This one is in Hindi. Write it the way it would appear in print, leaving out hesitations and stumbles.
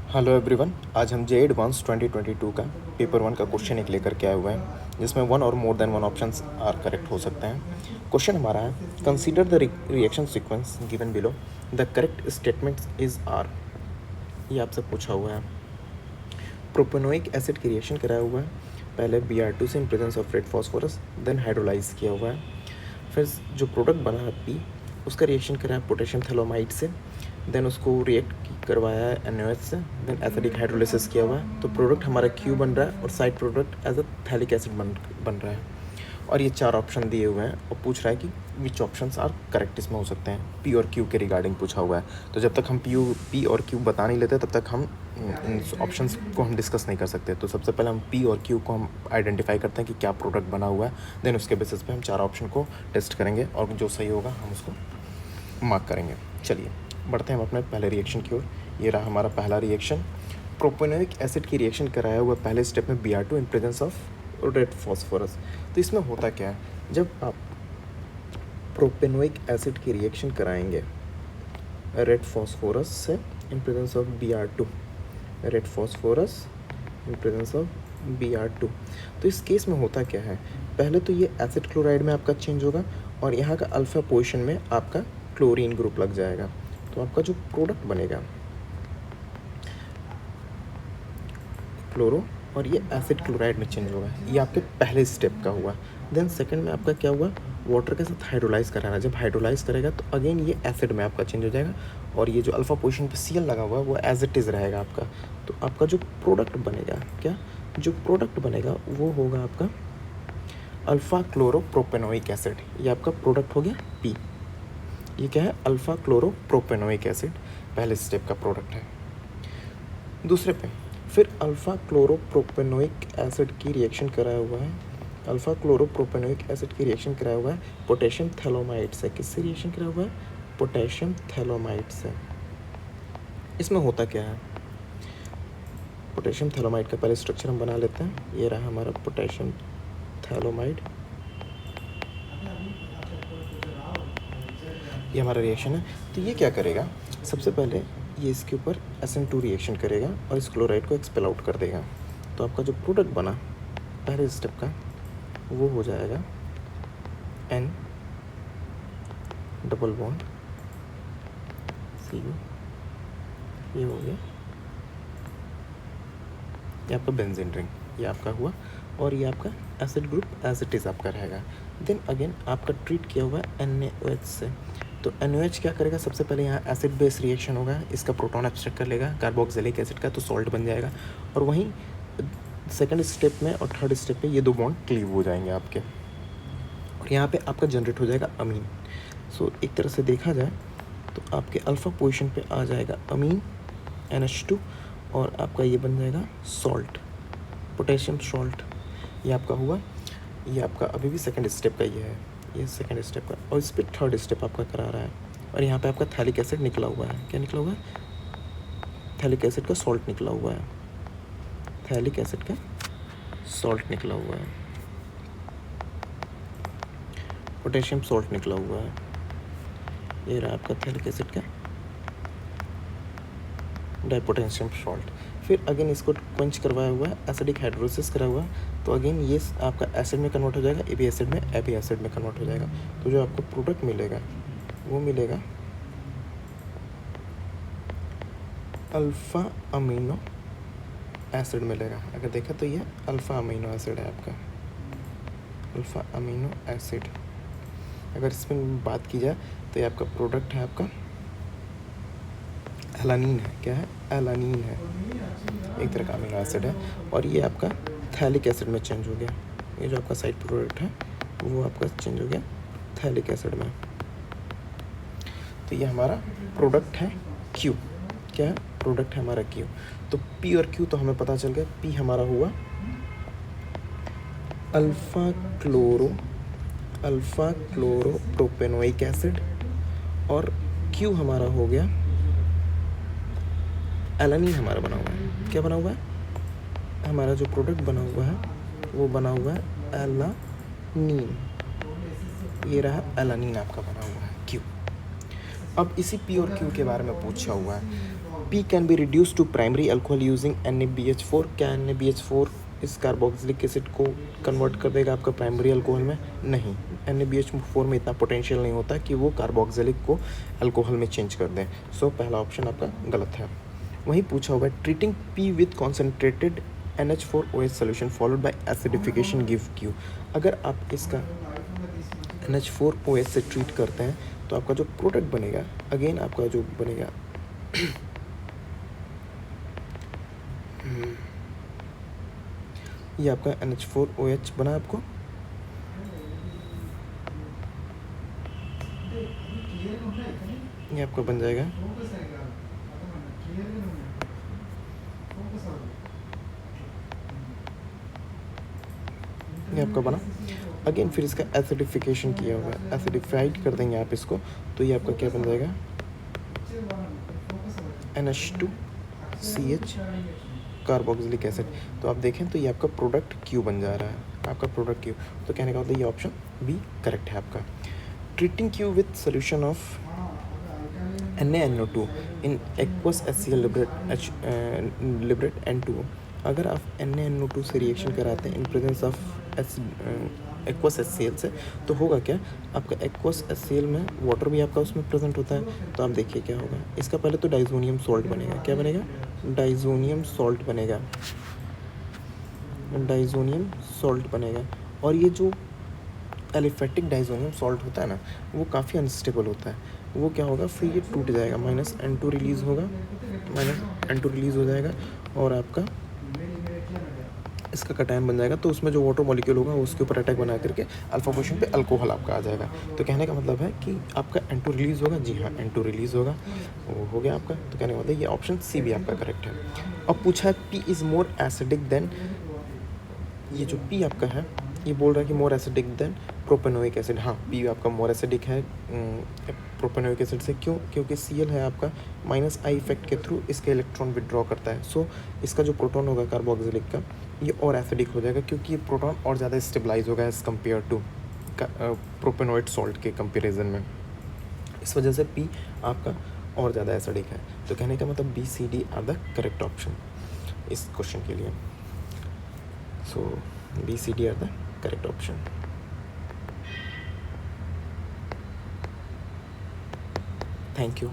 हेलो एवरीवन, आज हम जे एडवांस 2022 का पेपर 1 का क्वेश्चन एक लेकर के आए हुए हैं जिसमें वन और more than one options are correct हो सकते हैं। क्वेश्चन हमारा है, consider the reaction sequence given below, the correct statements is are. ये आपसे पूछा हुआ है। प्रोपेनोइक एसिड की रिएक्शन कराया हुआ है, पहले Br2 से in presence of red phosphorus, then hydrolyse किया हुआ है। फिर जो प्रोडक्ट बना है P, उसका रिएक्शन कराया पोटेशियम थैलोमाइड से, देन उसको रिएक्ट करवाया है NaOH से, देन एसिडिक हाइड्रोलिसिस किया हुआ है। तो प्रोडक्ट हमारा Q बन रहा है और side product as a phthalic acid बन रहा है। और ये 4 ऑप्शन दिए हुए हैं और पूछ रहा है कि विच ऑप्शंस आर करेक्ट इसमें हो सकते हैं। P और Q के रिगार्डिंग पूछा हुआ है। तो जब तक हम P और Q बता नहीं लेते तब तक हम इन ऑप्शंस को हम डिस्कस नहीं कर सकते। तो सबसे पहले हम P और Q को हम आइडेंटिफाई करते हैं कि क्या प्रोडक्ट बना हुआ है, देन उसके बेसिस पे हम 4 ऑप्शन को टेस्ट करेंगे और जो सही होगा हम उसको मार्क करेंगे। चलिए बढ़ते हैं हम अपने पहले रिएक्शन की ओर। ये रहा हमारा पहला रिएक्शन। प्रोपेनोइक एसिड की रिएक्शन कराया हुआ पहले स्टेप में Br2 in presence of red phosphorus. तो इसमें होता क्या है, जब आप प्रोपेनोइक एसिड की रिएक्शन कराएंगे रेड फास्फोरस से in presence of Br2, red phosphorus in presence of Br2, तो इस केस में होता क्या है, पहले तो ये एसिड क्लोराइड में आपका चेंज होगा और यहाँ का अल्फा पोजीशन में आपका क्लोरीन ग्रुप लग जाएगा। तो आपका जो प्रोडक्ट बनेगा क्लोरो और ये एसिड क्लोराइड में चेंज होगा। ये आपके पहले स्टेप का हुआ। देन सेकंड में आपका क्या हुआ, वाटर के साथ हाइड्रोलाइज कराना। जब हाइड्रोलाइज करेगा तो अगेन ये एसिड में आपका चेंज हो जाएगा और ये जो अल्फा पोजीशन पे Cl लगा हुआ है वो एज इट इज़ रहेगा आपका। तो आपका जो प्रोडक्ट बनेगा, क्या जो प्रोडक्ट बनेगा वो होगा आपका अल्फ़ा क्लोरोप्रोपेनोइक एसिड। ये आपका प्रोडक्ट हो गया P। ये क्या है, अल्फ़ा क्लोरोप्रोपेनोइक एसिड पहले स्टेप का प्रोडक्ट है। दूसरे पे फिर अल्फ़ा क्लोरोप्रोपेनोइक एसिड की रिएक्शन कराया हुआ है, अल्फ़ा क्लोरोप्रोपेनोइक एसिड की रिएक्शन कराया हुआ है पोटेशियम थैलोमाइड से। किससे रिएक्शन कराया हुआ है, पोटेशियम थैलोमाइड से। इसमें होता क्या है, पोटेशियम थैलोमाइड का पहले स्ट्रक्चर हम बना लेते हैं। ये रहा हमारा पोटेशियम थैलोमाइड, ये हमारा रिएक्शन है। तो ये क्या करेगा, सबसे पहले ये इसके ऊपर SN2 रिएक्शन करेगा और इस क्लोराइड को एक्सपेल आउट कर देगा। तो आपका जो प्रोडक्ट बना पहले स्टेप का वो हो जाएगा N डबल बॉन्ड CO, ये हो गया, ये आपका बेंजीन रिंग, ये आपका हुआ और ये आपका acid group as it is आपका रहेगा। देन अगेन आपका ट्रीट किया हुआ है NaOH से। तो NaOH क्या करेगा, सबसे पहले यहाँ एसिड बेस रिएक्शन होगा, इसका प्रोटॉन एब्स्ट्रैक्ट कर लेगा कार्बोक्सिलिक एसिड का, तो सॉल्ट बन जाएगा। और वहीं सेकंड स्टेप में और थर्ड स्टेप में ये 2 बॉन्ड क्लीव हो जाएंगे आपके और यहाँ पे आपका जनरेट हो जाएगा अमीन। सो एक तरह से देखा जाए तो आपके अल्फ़ा पोजीशन पे आ जाएगा अमीन NH2 और आपका ये बन जाएगा सॉल्ट, पोटेशियम सॉल्ट। ये आपका हुआ, ये आपका अभी भी सेकंड स्टेप का ये है, ये सेकंड स्टेप का, और इस पर थर्ड स्टेप आपका करा रहा है। और यहाँ पे आपका थैलिक एसिड निकला हुआ है। क्या निकला हुआ है, थैलिक एसिड का सॉल्ट निकला हुआ है, थैलिक एसिड का सॉल्ट निकला हुआ है, पोटेशियम सॉल्ट निकला हुआ है। ये रहा आपका थैलिक एसिड का डाइपोटेशियम सॉल्ट। फिर अगेन इसको क्वेंच करवाया हुआ है, एसिडिक हाइड्रोलिसिस करा हुआ है। तो अगेन ये आपका एसिड में कन्वर्ट हो जाएगा, AB एसिड में, AB एसिड में कन्वर्ट हो जाएगा। तो जो आपको प्रोडक्ट मिलेगा वो मिलेगा अल्फ़ा अमीनो एसिड मिलेगा। अगर देखा तो ये अल्फ़ा अमीनो एसिड है आपका, अल्फ़ा अमीनो एसिड। अगर इसमें बात की जाए तो ये आपका प्रोडक्ट है, आपका एलानीन है। क्या है, एलानीन है, एक तरह का अमीनो एसिड है। और ये आपका थैलिक एसिड में चेंज हो गया, ये जो आपका साइड प्रोडक्ट है वो आपका चेंज हो गया थैलिक एसिड में। तो ये हमारा प्रोडक्ट है Q। क्या है, प्रोडक्ट है हमारा Q। तो P और Q तो हमें पता चल गया। P हमारा हुआ अल्फ़ा क्लोरो प्रोपेनोइक एसिड और Q हमारा हो गया एलानीन, हमारा बना हुआ है। क्या बना हुआ है, हमारा जो प्रोडक्ट बना हुआ है वो बना हुआ है एलानीन। ये रहा एलानीन आपका बना हुआ है Q। अब इसी P और Q के बारे में पूछा हुआ है, P can be reduced to primary alcohol using NaBH4. क्या NaBH4 इस कार्बोक्सिलिक एसिड को कन्वर्ट कर देगा आपका प्राइमरी अल्कोहल में? नहीं, NaBH4 में इतना पोटेंशियल नहीं होता कि वो कार्बोक्सिलिक को अल्कोहल में चेंज कर दें। सो पहला ऑप्शन आपका गलत है। वहीं पूछा हुआ है treating P with concentrated NH4OH solution followed by acidification give Q। अगर आप इसका NH4OH से ट्रीट करते हैं तो आपका जो प्रोडक्ट बनेगा, अगेन आपका जो बनेगा ये आपका NH4OH बना आपको, ये आपका बन जाएगा ये आपका बना। अगेन फिर इसका एसिडिफिकेशन किया हुआ है, एसिडिफाइड कर देंगे आप इसको, तो ये आपका क्या बन जाएगा NH2CH कार्बोक्सिलिक एसिड। तो आप देखें तो ये आपका प्रोडक्ट Q बन जा रहा है, आपका प्रोडक्ट Q। तो कहने का मतलब ये ऑप्शन बी करेक्ट है आपका। Treating Q with solution of NaNO2 in aqueous HCl liberate N2। अगर आप NaNO2 से रिएक्शन कराते हैं इन प्रेजेंस ऑफ एक्वस HCl से, तो होगा क्या, आपका एक्वस HCl में वाटर भी आपका उसमें प्रेजेंट होता है। तो आप देखिए क्या होगा, इसका पहले तो डाइजोनियम सॉल्ट बनेगा। क्या बनेगा? डाइजोनियम सॉल्ट बनेगा, डाइजोनियम सॉल्ट बनेगा। और ये जो एलिफेटिक डाइजोनियम सॉल्ट होता है ना, वो काफ़ी अनस्टेबल होता है। वो क्या होगा, फिर ये टूट जाएगा, -N2 रिलीज़ होगा, -N2 रिलीज़ हो जाएगा और आपका इसका कटायन बन जाएगा। तो उसमें जो वाटर मॉलिक्यूल होगा उसके ऊपर अटैक बना करके अल्फा पोजीशन पे अल्कोहल आपका आ जाएगा। तो कहने का मतलब है कि आपका N2 रिलीज़ होगा। जी हाँ, N2 रिलीज़ होगा, वो हो गया आपका। तो कहने का मतलब ये ऑप्शन सी भी आपका करेक्ट है। अब पूछा है P is more acidic then, ये जो P आपका है ये बोल रहा है कि more acidic then propanoic acid. हाँ, P आपका मोर एसिडिक है प्रोपेनोइक एसिड से। क्यों? क्योंकि Cl है आपका -I इफेक्ट के थ्रू इसके इलेक्ट्रॉन विड्रॉ करता है। सो इसका जो प्रोटॉन होगा कार्बोक्सिलिक का, ये और एसिडिक हो जाएगा क्योंकि ये प्रोटॉन और ज़्यादा स्टेबलाइज होगा as compare to propanoid salt के कंपेरिजन में। इस वजह से P आपका और ज़्यादा एसिडिक है। तो कहने का मतलब B, C, D are the correct option इस क्वेश्चन के लिए। So B, C, D are the correct option. Thank you.